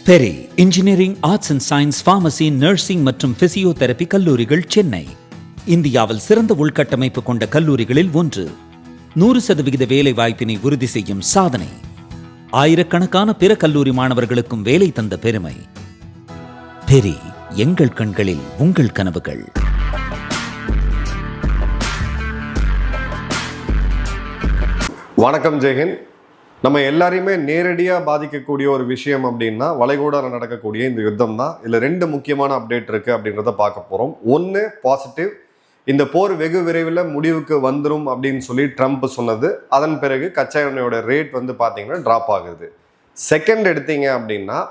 Peri engineering, arts and science, pharmacy, nursing மற்றும் physiotherapy கல்லூரிகள் சென்னை இந்தியாவில் சிறந்த உள்கட்டமைப்பு கொண்ட கல்லூரிகளில் ஒன்று. 100% வேலை வாய்ப்பினை உறுதி செய்யும் சாதனை. ஆயிரக்கணக்கான பிற கல்லூரி மாணவர்களுக்கும் வேலை தந்த பெருமை. பெரி, எங்கள் கண்களில் உங்கள் கனவுகள். வணக்கம் ஜெயஹிந்த். நம்ம எல்லாரையுமே நேரடியாக பாதிக்கக்கூடிய ஒரு விஷயம் அப்படின்னா வளைகுடாவில் நடக்கக்கூடிய இந்த யுத்தம் தான். இதில் 2 முக்கியமான அப்டேட் இருக்குது அப்படின்றத பார்க்க போகிறோம். ஒன்று பாசிட்டிவ், இந்த போர் வெகு விரைவில் முடிவுக்கு வந்துடும் அப்படின்னு சொல்லி ட்ரம்ப் சொன்னது. அதன் பிறகு கச்சா எண்ணெயோட ரேட் வந்து பார்த்தீங்கன்னா ட்ராப் ஆகுது. செகண்ட் எடுத்தீங்க அப்படின்னா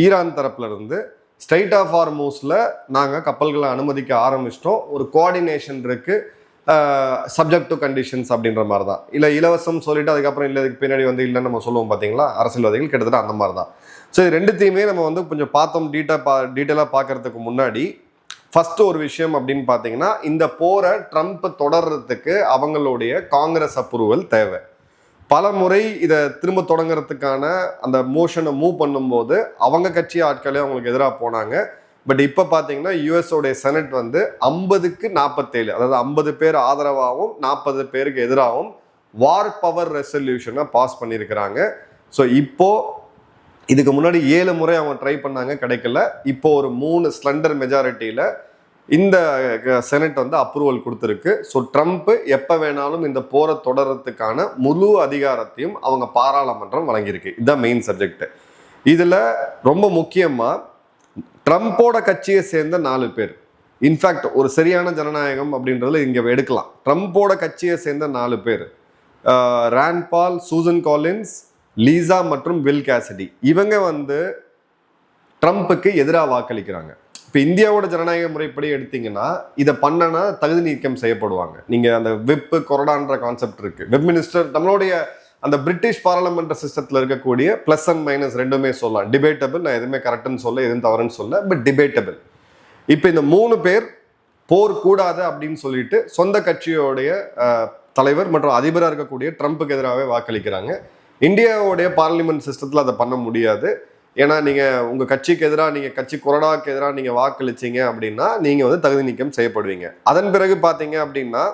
ஈரான் தரப்புல இருந்து ஸ்ட்ரைட் ஆஃப் ஹார்மூஸில் நாங்கள் கப்பல்களை அனுமதிக்க ஆரம்பிச்சிட்டோம், ஒரு கோஆர்டினேஷன் இருக்குது, சப்ஜெக்ட் டு கண்டிஷன்ஸ் அப்படின்ற மாதிரி தான். இல்லை இலவசம் சொல்லிட்டு அதுக்கப்புறம் இல்லை இதுக்கு பின்னாடி வந்து இல்லைன்னு நம்ம சொல்லுவோம் பார்த்தீங்களா, அரசியல்வாதிகள் கிட்டத்தட்ட அந்த மாதிரி தான். ஸோ இது ரெண்டுத்தையுமே நம்ம வந்து கொஞ்சம் பார்த்தோம் டீட்டெயிலாக பார்க்கறதுக்கு முன்னாடி ஃபர்ஸ்ட் ஒரு விஷயம் அப்படின்னு பார்த்தீங்கன்னா, இந்த போரை ட்ரம்ப் தொடர்றதுக்கு அவங்களுடைய காங்கிரஸ் அப்ரூவல் தேவை. பல முறை இதை திரும்ப தொடங்குறதுக்கான அந்த மோஷனை மூவ் பண்ணும்போது அவங்க கட்சி ஆட்களே அவங்களுக்கு எதிராக போனாங்க. பட் இப்போ பார்த்தீங்கன்னா யூஎஸோடைய செனட் வந்து 50க்கு 47, அதாவது 50 பேர் ஆதரவாகவும் 40 பேருக்கு எதிராகவும் வார் பவர் ரெசல்யூஷனை பாஸ் பண்ணியிருக்கிறாங்க. ஸோ இப்போ இதுக்கு முன்னாடி 7 முறை அவங்க ட்ரை பண்ணாங்க, கிடைக்கல. இப்போ ஒரு 3 ஸ்லண்டர் மெஜாரிட்டியில் இந்த செனட் வந்து அப்ரூவல் கொடுத்துருக்கு. ஸோ ட்ரம்ப் எப்போ வேணாலும் இந்த போரை தொடர்றதுக்கான முழு அதிகாரத்தையும் அவங்க பாராளுமன்றம் வழங்கியிருக்கு. இதுதான் மெயின் சப்ஜெக்ட். இதில் ரொம்ப முக்கியமாக ட்ரம்ப்போட கட்சியை சேர்ந்த 4 பேர், இன்ஃபேக்ட் ஒரு சரியான ஜனநாயகம் அப்படின்றதுல இங்கே எடுக்கலாம். ட்ரம்ப்போட கட்சியை சேர்ந்த 4 பேர், ராண்ட் பால், சூசன் காலின்ஸ், லீசா மற்றும் வில் கேசிடி, இவங்க வந்து ட்ரம்ப்புக்கு எதிராக வாக்களிக்கிறாங்க. இப்போ இந்தியாவோட ஜனநாயக முறைப்படி எடுத்தீங்கன்னா இதை பண்ணனா தகுதி நீக்கம் செய்யப்படுவாங்க. நீங்கள் அந்த விப் கொறடான்ற கான்செப்ட் இருக்கு. வெப் மினிஸ்டர் நம்மளுடைய அந்த பிரிட்டிஷ் பாராளுமன்ற சிஸ்டத்தில் இருக்கக்கூடிய ப்ளஸ் அண்ட் மைனஸ் ரெண்டுமே சொல்லலாம். டிபேட்டபிள், நான் எதுவுமே கரெக்டுன்னு சொல்ல, எதுவும் தவறுன்னு சொல்ல, பட் டிபேட்டபிள். இப்போ இந்த 3 பேர் போர் கூடாது அப்படின்னு சொல்லிட்டு சொந்த கட்சியோடைய தலைவர் மற்றும் அதிபராக இருக்கக்கூடிய ட்ரம்ப்புக்கு எதிராகவே வாக்களிக்கிறாங்க. இந்தியாவுடைய பார்லிமெண்ட் சிஸ்டத்தில் அதை பண்ண முடியாது. ஏன்னா நீங்கள் உங்கள் கட்சிக்கு எதிராக, நீங்கள் கட்சி கொறடாவுக்கு எதிராக நீங்கள் வாக்களிச்சிங்க அப்படின்னா நீங்கள் வந்து தகுதி நீக்கம் செய்யப்படுவீங்க. அதன் பிறகு பார்த்தீங்க அப்படின்னா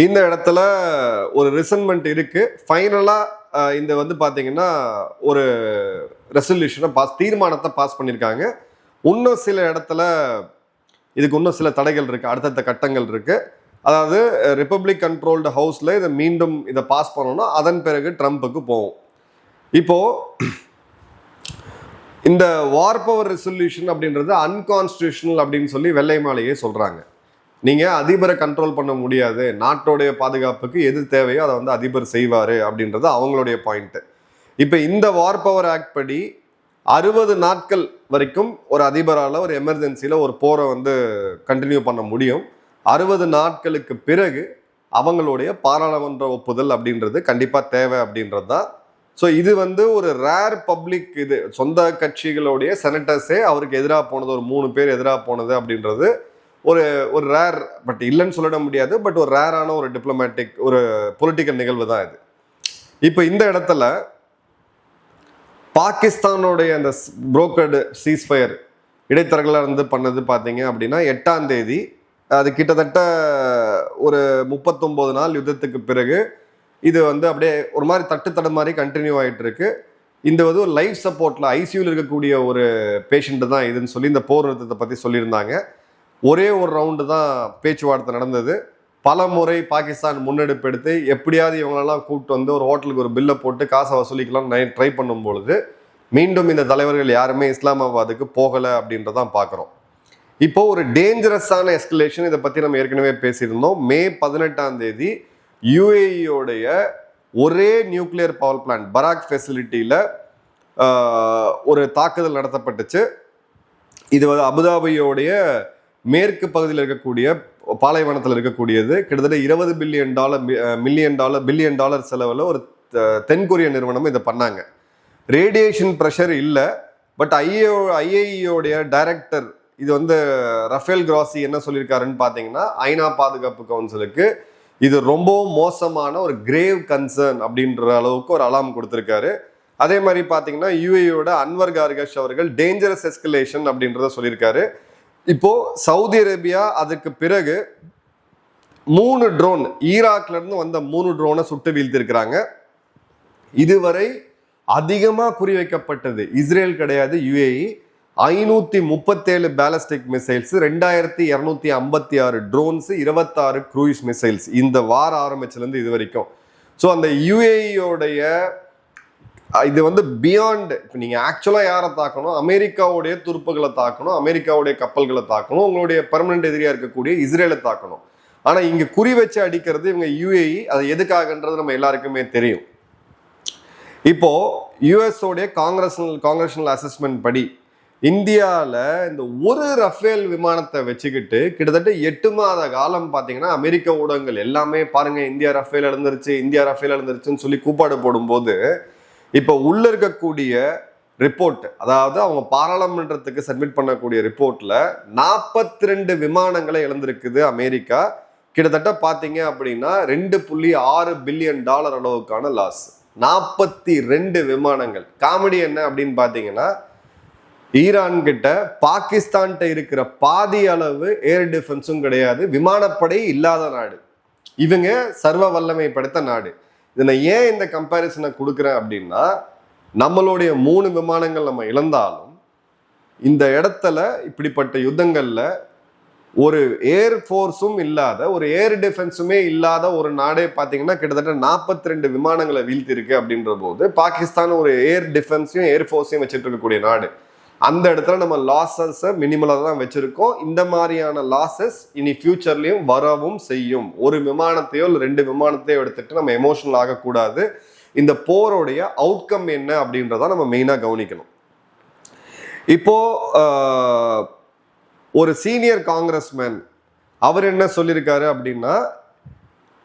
இந்த இடத்துல ஒரு ரிசன்மெண்ட் இருக்கு. ஃபைனலாக இந்த வந்து பார்த்தீங்கன்னா ஒரு ரெசல்யூஷனை தீர்மானத்தை பாஸ் பண்ணியிருக்காங்க. இன்னும் சில இடத்துல இதுக்கு இன்னும் சில தடைகள் இருக்கு, அடுத்தடுத்த கட்டங்கள் இருக்கு. அதாவது ரிப்பப்ளிக் கண்ட்ரோல்டு ஹவுஸ்ல இதை மீண்டும் இதை பாஸ் பண்ணணும், அதன் பிறகு ட்ரம்ப்புக்கு போகும். இப்போ இந்த வார் பவர் ரெசல்யூஷன் அப்படின்றது அன்கான்ஸ்டியூஷனல் அப்படின்னு சொல்லி வெள்ளை மாளிகையே சொல்றாங்க. நீங்கள் அதிபரை கண்ட்ரோல் பண்ண முடியாது, நாட்டோடைய பாதுகாப்புக்கு எது தேவையோ அதை வந்து அதிபர் செய்வார் அப்படின்றது அவங்களுடைய பாயிண்ட்டு. இப்போ இந்த வார் பவர் ஆக்ட் படி 60 நாட்கள் வரைக்கும் ஒரு அதிபரால் ஒரு எமர்ஜென்சியில் ஒரு போரை வந்து கண்டினியூ பண்ண முடியும். 60 நாட்களுக்கு பிறகு அவங்களுடைய பாராளுமன்ற ஒப்புதல் அப்படின்றது கண்டிப்பாக தேவை அப்படின்றது தான். ஸோ இது வந்து ஒரு ரேர் பப்ளிக், இது சொந்த கட்சிகளுடைய செனட்டர்ஸே அவருக்கு எதிராக போனது, ஒரு 3 பேர் எதிராக போனது அப்படின்றது ஒரு ரேர், பட் இல்லைன்னு சொல்லிட முடியாது, பட் ஒரு ரேரான ஒரு டிப்ளமேட்டிக் ஒரு பொலிட்டிக்கல் நிகழ்வு தான் இது. இப்போ இந்த இடத்துல பாகிஸ்தானுடைய அந்த புரோக்கர்டு சீஸ்ஃபயர் இடைத்தரகர்களாக இருந்து பண்ணது பார்த்தீங்க அப்படின்னா 8ஆம் தேதி, அது கிட்டத்தட்ட ஒரு 39 நாள் யுத்தத்துக்கு பிறகு இது வந்து அப்படியே ஒரு மாதிரி தட்டு மாதிரி கண்டினியூ ஆகிட்டு இருக்கு. இந்த வந்து ஒரு லைஃப் சப்போர்ட்டில் ஐசியூவில் இருக்கக்கூடிய ஒரு பேஷண்ட்டு தான் இதுன்னு சொல்லி இந்த போர் நிறுத்தத்தை பற்றி சொல்லியிருந்தாங்க. ஒரே ஒரு ரவுண்டு தான் பேச்சுவார்த்தை நடந்தது. பல முறை பாகிஸ்தான் முன்னெடுப்பு எடுத்து எப்படியாவது இவங்களெல்லாம் கூப்பிட்டு வந்து ஒரு ஹோட்டலுக்கு ஒரு பில்லை போட்டு காசை வசூலிக்கலாம் ட்ரை பண்ணும் பொழுது மீண்டும் இந்த தலைவர்கள் யாருமே இஸ்லாமாபாத்துக்கு போகலை அப்படின்றதான் பார்க்குறோம். இப்போ ஒரு டேஞ்சரஸான எஸ்கலேஷன், இதை பற்றி நம்ம ஏற்கனவே பேசியிருந்தோம். மே 18ஆம் தேதி யுஏஇயோடைய ஒரே நியூக்ளியர் பவர் பிளான்ட் பராக் ஃபெசிலிட்டியில் ஒரு தாக்குதல் நடத்தப்பட்டுச்சு. இது வந்து அபுதாபியோடைய மேற்கு பகுதியில் இருக்கக்கூடிய பாலைவனத்தில் இருக்கக்கூடியது. கிட்டத்தட்ட $20 பில்லியன் செலவில் ஒரு தென்கொரிய நிறுவனம் இதை பண்ணாங்க. ரேடியேஷன் ப்ரெஷர் இல்லை, பட் ஐஏஇயோடைய டைரக்டர் இது வந்து ரஃபேல் கிராசி என்ன சொல்லியிருக்காருன்னு பார்த்தீங்கன்னா, ஐநா பாதுகாப்பு கவுன்சிலுக்கு இது ரொம்ப மோசமான ஒரு கிரேவ் கன்சர்ன் அப்படின்ற அளவுக்கு ஒரு அலாம் கொடுத்துருக்காரு. அதே மாதிரி பார்த்தீங்கன்னா யுஏயோட அன்வர் கார்கஷ் அவர்கள் டேஞ்சரஸ் எஸ்கலேஷன் அப்படின்றத சொல்லியிருக்காரு. இப்போ சவுதி அரேபியா அதுக்கு பிறகு 3 ட்ரோன், ஈராக்ல இருந்து வந்த 3 ட்ரோனை சுட்டு வீழ்த்திருக்கிறாங்க. இதுவரை அதிகமா குறிவைக்கப்பட்டது இஸ்ரேல் கிடையாது, UAE. 537 ballistic missiles, 2256 drones, 26 cruise missiles இந்த வாரம் ஆரம்பிச்சிலேருந்து இது வரைக்கும். ஸோ அந்த யுஏஇயோடைய இது வந்து பியாண்ட். இப்போ நீங்கள் ஆக்சுவலாக யாரை தாக்கணும்? அமெரிக்காவுடைய துருப்புகளை தாக்கணும், அமெரிக்காவுடைய கப்பல்களை தாக்கணும், உங்களுடைய பெர்மனன்ட் எதிரியாக இருக்கக்கூடிய இஸ்ரேலை தாக்கணும். ஆனால் இங்கே குறி வச்சு அடிக்கிறது இவங்க யுஏஇ. அது எதுக்காகன்றது நம்ம எல்லாருக்குமே தெரியும். இப்போ யுஎஸ்ஓடைய காங்கிரஷனல் அசஸ்மெண்ட் படி இந்தியாவில் இந்த ஒரு ரஃபேல் விமானத்தை வச்சுக்கிட்டு கிட்டத்தட்ட 8 மாத காலம் பார்த்தீங்கன்னா அமெரிக்க ஊடகங்கள் எல்லாமே பாருங்க இந்தியா ரஃபேல் இழந்துருச்சுன்னு சொல்லி கூப்பாடு போடும்போது இப்போ உள்ள இருக்கக்கூடிய ரிப்போர்ட், அதாவது அவங்க பாராளுமன்றத்துக்கு சப்மிட் பண்ணக்கூடிய ரிப்போர்ட்ல 42 விமானங்களை இழந்திருக்குது அமெரிக்கா. கிட்டத்தட்ட பார்த்தீங்க அப்படின்னா $2.6 பில்லியன் அளவுக்கான லாஸ். 42 விமானங்கள். காமெடி என்ன அப்படின்னு பார்த்தீங்கன்னா ஈரான் கிட்ட பாகிஸ்தான்கிட்ட இருக்கிற பாதி அளவு ஏர் டிஃபென்ஸும் கிடையாது, விமானப்படை இல்லாத நாடு. இவங்க சர்வ வல்லமை படைத்த நாடு. இதை ஏன் இந்த கம்பேரிசனை கொடுக்குறேன் அப்படின்னா நம்மளுடைய 3 விமானங்கள் நம்ம இழந்தாலும் இந்த இடத்துல இப்படிப்பட்ட யுத்தங்கள்ல ஒரு ஏர் ஃபோர்ஸும் இல்லாத, ஒரு ஏர் டிஃபென்ஸுமே இல்லாத ஒரு நாடே பார்த்தீங்கன்னா கிட்டத்தட்ட 42 விமானங்களை வீழ்த்திருக்கு. அப்படின்ற போது பாகிஸ்தான் ஒரு ஏர் டிஃபென்ஸையும் ஏர் ஃபோர்ஸையும் வச்சுட்டு இருக்கக்கூடிய நாடு. அந்த இடத்துல நம்ம லாஸஸை மினிமலாக தான் வச்சிருக்கோம். இந்த மாதிரியான லாஸஸ் இனி ஃபியூச்சர்லையும் வரவும் செய்யும். ஒரு விமானத்தையோ இல்லை 2 விமானத்தையோ எடுத்துட்டு நம்ம எமோஷனல் ஆகக்கூடாது. இந்த போருடைய அவுட்கம் என்ன அப்படின்றத நம்ம மெயினாக கவனிக்கணும். இப்போ ஒரு சீனியர் காங்கிரஸ்மேன் அவர் என்ன சொல்லியிருக்காரு அப்படின்னா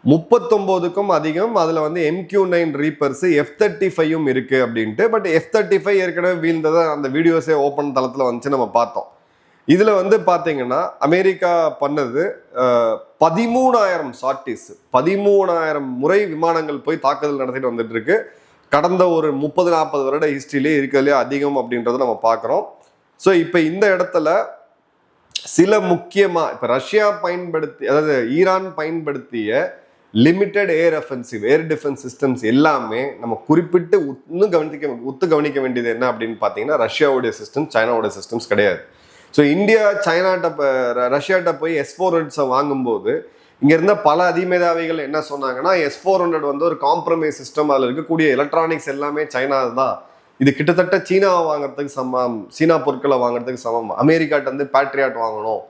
39க்கும் அதிகம் அதுல வந்து MQ-9 ரீப்பர்ஸ், F-35 இருக்கு அப்படின்ட்டு. பட் F-35 ஏற்கனவே வீழ்ந்ததை அந்த வீடியோஸே ஓப்பன் தளத்துல வந்துச்சு, நம்ம பார்த்தோம். இதுல வந்து பாத்தீங்கன்னா அமெரிக்கா பண்ணது 13,000 சார்ட்டிஸ், 13,000 முறை விமானங்கள் போய் தாக்குதல் நடத்திட்டு வந்துட்டு இருக்கு. கடந்த ஒரு 30-40 வருட ஹிஸ்டரியிலே இருக்கிறதுலே அதிகம் அப்படின்றத நம்ம பார்க்குறோம். ஸோ இப்போ இந்த இடத்துல சில முக்கியமா இப்ப ரஷ்யா பயன்படுத்தி, அதாவது ஈரான் பயன்படுத்திய லிமிட்டெட் ஏர் அஃபென்சிவ் ஏர் டிஃபென்ஸ் சிஸ்டம்ஸ் எல்லாமே நம்ம குறிப்பிட்டு கவனிக்க வேண்டியது என்ன அப்படின்னு பார்த்தீங்கன்னா ரஷ்யாவுடைய சிஸ்டம், சைனாவுடைய சிஸ்டம்ஸ் கிடையாது. ஸோ இந்தியா ரஷ்யாட்ட போய் S-400 வாங்கும்போது இங்க இருந்த பல அதிமேதாவிகள் என்ன சொன்னாங்கன்னா S-400 வந்து ஒரு காம்ப்ரமைஸ் சிஸ்டம், அதில் இருக்கக்கூடிய எலக்ட்ரானிக்ஸ் எல்லாமே சைனா தான், இது கிட்டத்தட்ட சீனாவை வாங்குறதுக்கு சமம், சீனா பொருட்களை வாங்குறதுக்கு சமம், அமெரிக்காட்ட வந்து பேட்ரியாட் வாங்கணும்,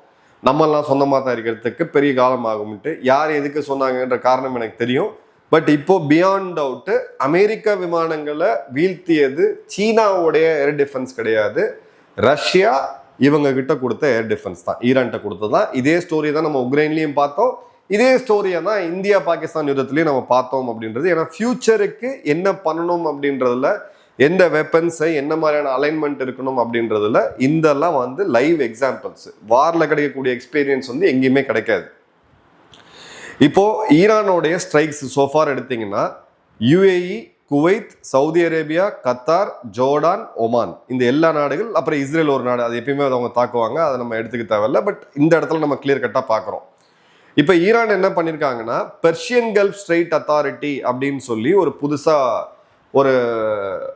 நம்மெல்லாம் சொந்தமாக தான் இருக்கிறதுக்கு பெரிய காலம் ஆகும்ட்டு. யார் எதுக்கு சொன்னாங்கன்ற காரணம் எனக்கு தெரியும். பட் இப்போ பியாண்ட் டவுட்டு அமெரிக்க விமானங்களை வீழ்த்தியது சீனாவுடைய ஏர் டிஃபென்ஸ் கிடையாது, ரஷ்யா இவங்க கிட்ட கொடுத்த ஏர் டிஃபென்ஸ் தான், ஈரான்கிட்ட கொடுத்தது தான். இதே ஸ்டோரி தான் நம்ம உக்ரைன்லையும் பார்த்தோம், இதே ஸ்டோரியை தான் இந்தியா பாகிஸ்தான் யுத்தத்துலையும் நம்ம பார்த்தோம் அப்படின்றது. ஏன்னா ஃபியூச்சருக்கு என்ன பண்ணணும் அப்படின்றதுல, எந்த வெப்பன்ஸை என்ன மாதிரியான அலைன்மெண்ட் இருக்கணும் அப்படின்றதுல இதெல்லாம் வந்து லைவ் எக்ஸாம்பிள்ஸ். வார்ல கிடைக்கக்கூடிய எக்ஸ்பீரியன்ஸ் வந்து எங்கேயுமே கிடைக்காது. இப்போ ஈரானோடைய ஸ்ட்ரைக்ஸ் சோஃபார் எடுத்தீங்கன்னா UAE, Kuwait, Saudi Arabia, Qatar, Jordan, Oman, இந்த எல்லா நாடுகள், அப்புறம் இஸ்ரேல் ஒரு நாடு, அது எப்பயுமே அவங்க தாக்குவாங்க, அதை நம்ம எடுத்துக்க தேவையில்ல. பட் இந்த இடத்துல நம்ம கிளியர் கட்டா பார்க்குறோம். இப்போ ஈரான் என்ன பண்ணியிருக்காங்கன்னா பெர்ஷியன் கல்ஃப் ஸ்ட்ரெயிட் அத்தாரிட்டி அப்படின்னு சொல்லி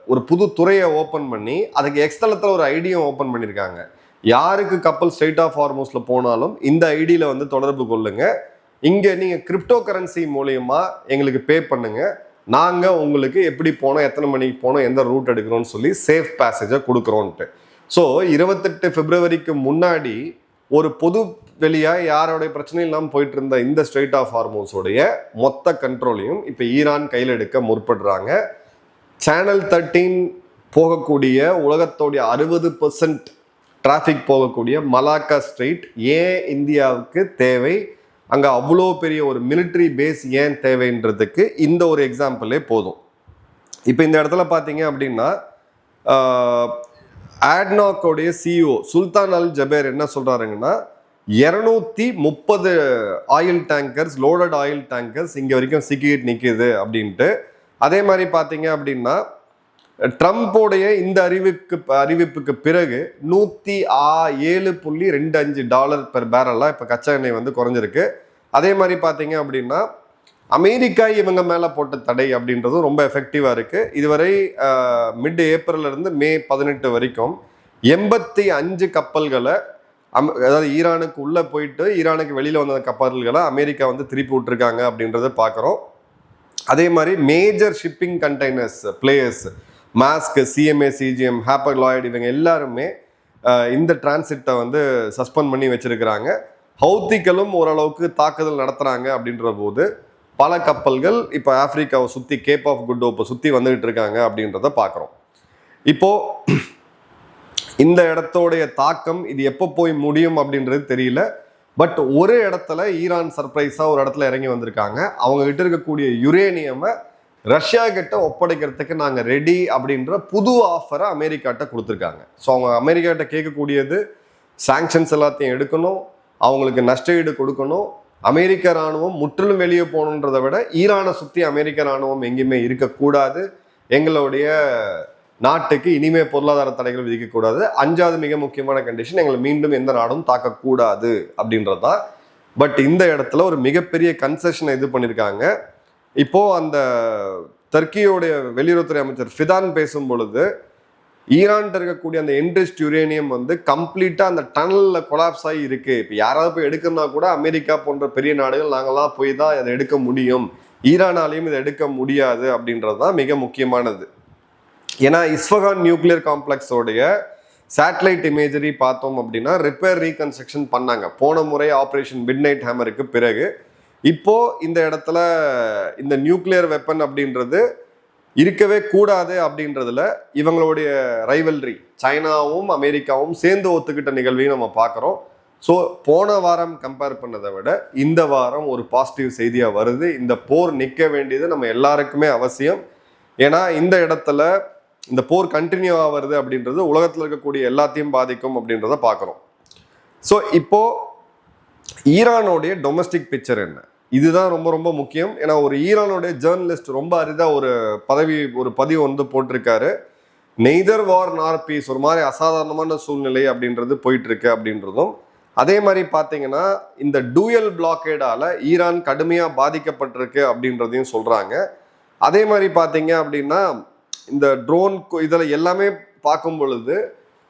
ஒரு புது துறையை ஓப்பன் பண்ணி அதுக்கு எக்ஸ்தலத்தில் ஒரு ஐடியும் ஓப்பன் பண்ணியிருக்காங்க. யாருக்கு கப்பல் ஸ்ட்ரெயிட் ஆஃப் ஹார்மோஸ்ல போனாலும் இந்த ஐடியில் வந்து தொடர்பு கொள்ளுங்க, இங்கே நீங்கள் கிரிப்டோ கரன்சி மூலயமா எங்களுக்கு பே பண்ணுங்க, நாங்கள் உங்களுக்கு எப்படி போனோம், எத்தனை மணிக்கு போனோம், எந்த ரூட் எடுக்கிறோம்னு சொல்லி சேஃப் பேசேஜை கொடுக்குறோன்ட்டு. ஸோ 28 பிப்ரவரிக்கு முன்னாடி ஒரு பொது வெளியாக யாரோடைய பிரச்சனையும் இல்லாமல் போயிட்டு இருந்த இந்த ஸ்ட்ரெயிட் ஆஃப் ஹார்மோஸோடைய மொத்த கண்ட்ரோலையும் இப்போ ஈரான் கையில் எடுக்க முற்படுறாங்க. சேனல் 13 போகக்கூடிய உலகத்தோடைய 60% டிராஃபிக் போகக்கூடிய மலாக்கா ஸ்ட்ரெயிட் ஏன் இந்தியாவுக்கு தேவை, அங்கே அவ்வளோ பெரிய ஒரு மிலிட்ரி பேஸ் ஏன் தேவைன்றதுக்கு இந்த ஒரு எக்ஸாம்பிளே போதும். இப்போ இந்த இடத்துல பார்த்தீங்க அப்படின்னா ஆட்னாக்கோடைய சிஇஓ சுல்தான் அல் ஜபேர் என்ன சொல்கிறாருங்கன்னா 230 oil tankers, loaded oil tankers இங்கே வரைக்கும் சிக்கிட்டு நிற்கிது அப்படின்ட்டு. அதே மாதிரி பார்த்தீங்க அப்படின்னா ட்ரம்ப்போடைய இந்த அறிவிப்புக்கு பிறகு $107.25 பெர் பேரலாக இப்போ கச்சா எண்ணெய் வந்து குறைஞ்சிருக்கு. அதே மாதிரி பார்த்தீங்க அப்படின்னா அமெரிக்கா இவங்க மேலே போட்ட தடை அப்படின்றதும் ரொம்ப எஃபெக்டிவாக இருக்குது. இதுவரை மிட் ஏப்ரல்லேருந்து மே 18 வரைக்கும் 85 கப்பல்களை அதாவது ஈரானுக்கு உள்ளே போயிட்டு ஈரானுக்கு வெளியில் வந்த கப்பல்களை அமெரிக்கா வந்து திருப்பி விட்டுருக்காங்க அப்படின்றத பார்க்குறோம். அதே மாதிரி major shipping containers players mask, CMA, CGM, Harper Lloyd இவங்க எல்லாருமே இந்த டிரான்சிட்டை வந்து சஸ்பெண்ட் பண்ணி வச்சிருக்கிறாங்க. ஹவுத்திகளும் ஓரளவுக்கு தாக்குதல் நடத்துகிறாங்க அப்படின்ற போது பல கப்பல்கள் இப்போ ஆப்பிரிக்காவை சுற்றி கேப் ஆஃப் குட் ஹோப்பை சுற்றி வந்துகிட்டு இருக்காங்க அப்படின்றத பார்க்குறோம். இப்போது இந்த இடத்தோடைய தாக்கம் இது எப்போ போய் முடியும் அப்படின்றது தெரியல. பட் ஒரு இடத்துல ஈரான் சர்ப்ரைஸாக ஒரு இடத்துல இறங்கி வந்திருக்காங்க. அவங்க கிட்ட இருக்கக்கூடிய யுரேனியமை ரஷ்யா கிட்ட ஒப்படைக்கிறதுக்கு நாங்கள் ரெடி அப்படின்ற புது ஆஃபரை அமெரிக்காட்ட கொடுத்துருக்காங்க. ஸோ அவங்க அமெரிக்காட்ட கேட்கக்கூடியது சாங்ஷன்ஸ் எல்லாத்தையும் எடுக்கணும், அவங்களுக்கு நஷ்டஈடு கொடுக்கணும், அமெரிக்க இராணுவம் முற்றிலும் வெளியே போகணுன்றதை விட ஈரானை சுற்றி அமெரிக்க இராணுவம் எங்கேயுமே இருக்கக்கூடாது, எங்களுடைய நாட்டுக்கு இனிமே பொருளாதார தடைகள் விதிக்கக்கூடாது, 5வது மிக முக்கியமான கண்டிஷன் எங்களை மீண்டும் எந்த நாடும் தாக்கக்கூடாது அப்படின்றதான். பட் இந்த இடத்துல ஒரு மிகப்பெரிய கன்செஷனை இது பண்ணியிருக்காங்க. இப்போ அந்த டர்க்கியோடைய வெளியுறவுத்துறை அமைச்சர் ஃபிதான் பேசும் பொழுது ஈரான்ட்டு இருக்கக்கூடிய அந்த என்ரிச்ட் யுரேனியம் வந்து கம்ப்ளீட்டாக அந்த டனலில் கொலாப்ஸ் ஆகி இருக்கு. இப்போ யாராவது போய் எடுக்கணும்னா கூட அமெரிக்கா போன்ற பெரிய நாடுகள் நாங்களாம் போய் தான் அதை எடுக்க முடியும், ஈரானாலையும் இதை எடுக்க முடியாது அப்படின்றது தான் மிக முக்கியமானது. ஏன்னா இஸ்ஃபகான் நியூக்ளியர் காம்ப்ளெக்ஸோடைய சேட்டலைட் இமேஜரி பார்த்தோம் அப்படின்னா ரிப்பேர் ரீகன்ஸ்ட்ரக்ஷன் பண்ணாங்க போன முறை ஆப்ரேஷன் மிட்நைட் ஹேமருக்கு பிறகு. இப்போ இந்த இடத்துல இந்த நியூக்ளியர் வெப்பன் அப்படின்றது இருக்கவே கூடாது அப்படின்றதுல இவங்களுடைய ரைவல்ரி சைனாவும் அமெரிக்காவும் சேர்ந்து ஒத்துக்கிட்ட நிகழ்வையும் நம்ம பார்க்குறோம். ஸோ போன வாரம் கம்பேர் பண்ணதை விட இந்த வாரம் ஒரு பாசிட்டிவ் செய்தியாக வருது. இந்த போர் நிற்க வேண்டியது நம்ம எல்லாருக்குமே அவசியம். ஏன்னா இந்த இடத்துல இந்த போர் கண்டினியூ ஆகிறது அப்படின்றது உலகத்தில் இருக்கக்கூடிய எல்லாத்தையும் பாதிக்கும் அப்படின்றத பார்க்குறோம். ஸோ இப்போ ஈரானோடைய டொமஸ்டிக் பிக்சர் என்ன, இதுதான் ரொம்ப ரொம்ப முக்கியம். ஏன்னா ஒரு ஈரானுடைய ஜேர்னலிஸ்ட் ரொம்ப அரிதாக ஒரு பதிவு வந்து போட்டிருக்காரு, நெய்தர் வார் நார் பீஸ், ஒரு மாதிரி அசாதாரணமான சூழ்நிலை அப்படின்றது போயிட்டு இருக்கு அப்படின்றதும். அதே மாதிரி பார்த்தீங்கன்னா இந்த டூயல் பிளாக்கேடால ஈரான் கடுமையாக பாதிக்கப்பட்டிருக்கு அப்படின்றதையும் சொல்றாங்க. அதே மாதிரி பார்த்தீங்க அப்படின்னா இந்த ட்ரோன் இதில் எல்லாமே பார்க்கும் பொழுது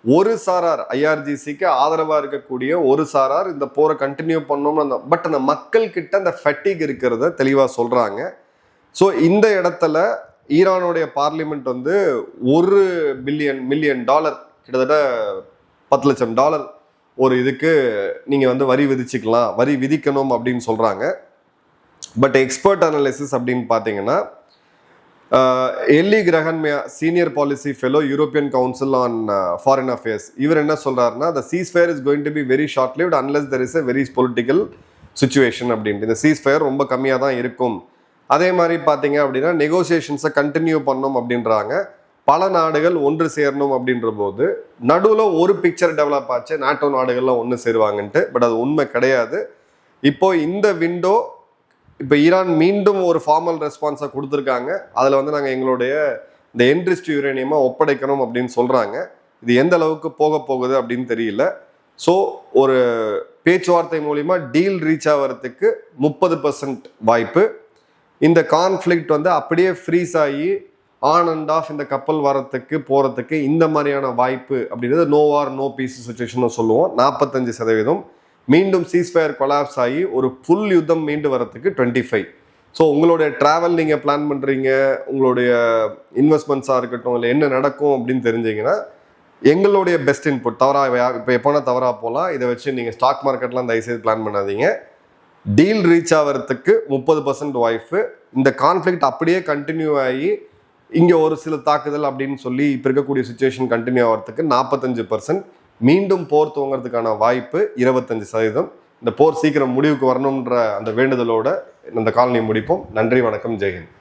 ஒரு சாரார் ஐஆர்ஜிசிக்கு ஆதரவாக இருக்கக்கூடிய ஒரு சாரார் இந்த போரை கண்டினியூ பண்ணோம்னு பட் அந்த மக்கள் கிட்ட அந்த ஃபெட்டிக் இருக்கிறத தெளிவாக சொல்கிறாங்க. ஸோ இந்த இடத்துல ஈரானுடைய பார்லிமெண்ட் வந்து $1 மில்லியன் கிட்டத்தட்ட $10 லட்சம் ஒரு இதுக்கு நீங்கள் வந்து வரி விதிச்சுக்கலாம், வரி விதிக்கணும் அப்படின்னு சொல்கிறாங்க. பட் எக்ஸ்பர்ட் அனாலிசிஸ் அப்படின்னு பார்த்தீங்கன்னா Ellie Geranmayeh senior policy fellow European council on foreign affairs, இவர் என்ன சொல்றாருன்னா the ceasefire is going to be very short lived unless there is a very political situation அப்படின்ட்டு. இந்த சீஸ்ஃபயர் ரொம்ப கம்மியாக தான் இருக்கும். அதே மாதிரி பார்த்தீங்க அப்படின்னா நெகோசியேஷன்ஸை கண்டினியூ பண்ணணும் அப்படின்றாங்க. பல நாடுகள் ஒன்று சேரணும் அப்படின்ற போது நடுவில் ஒரு பிக்சர் டெவலப் ஆச்சு, நாட்டோ நாடுகள்லாம் ஒன்று சேருவாங்கன்ட்டு. பட் அது உண்மை கிடையாது. இப்போ இந்த விண்டோ இப்போ ஈரான் மீண்டும் ஒரு ஃபார்மல் ரெஸ்பான்ஸை கொடுத்துருக்காங்க. அதில் வந்து நாங்கள் எங்களுடைய இந்த என்ரிச்ட் யுரேனியமை ஒப்படைக்கணும் அப்படின்னு சொல்கிறாங்க. இது எந்த அளவுக்கு போக போகுது அப்படின்னு தெரியல. ஸோ ஒரு பேச்சுவார்த்தை மூலிமா டீல் ரீச் ஆகிறதுக்கு 30% வாய்ப்பு. இந்த கான்ஃப்ளிக்ட் வந்து அப்படியே ஃப்ரீஸ் ஆகி ஆன் அண்ட் ஆஃப் இந்த கப்பல் வரத்துக்கு போகிறதுக்கு இந்த மாதிரியான வாய்ப்பு அப்படின்றது no war no peace situation சொல்லுவோம் 45%. மீண்டும் சீஸ்ஃபயர் கொலாப்ஸ் ஆகி ஒரு ஃபுல் யுத்தம் மீண்டு வரத்துக்கு 25%. ஸோ உங்களுடைய ட்ராவல் நீங்கள் பிளான் பண்ணுறீங்க, உங்களுடைய இன்வெஸ்ட்மெண்ட்ஸாக இருக்கட்டும், இல்லை என்ன நடக்கும் அப்படின்னு தெரிஞ்சிங்கன்னா எங்களுடைய பெஸ்ட் இன்புட். இப்போ எப்போனா தவறாக போகலாம், இதை வச்சு நீங்கள் ஸ்டாக் மார்க்கெட்லாம் தயவுசெய்து பிளான் பண்ணாதீங்க. டீல் ரீச் ஆகிறதுக்கு 30% வாய்ப்பு. இந்த கான்ஃப்ளிக்ட் அப்படியே கண்டினியூ ஆகி இங்கே ஒரு சில தாக்குதல் அப்படின்னு சொல்லி இப்போ இருக்கக்கூடிய சுச்சுவேஷன் கண்டினியூ ஆகிறதுக்கு 45%. மீண்டும் போர் துவங்கிறதுக்கான வாய்ப்பு 25%. இந்த போர் சீக்கிரம் முடிவுக்கு வரணுன்ற அந்த வேண்டுதலோட இந்த காலனி முடிப்போம். நன்றி, வணக்கம், ஜெய்ஹிந்த்.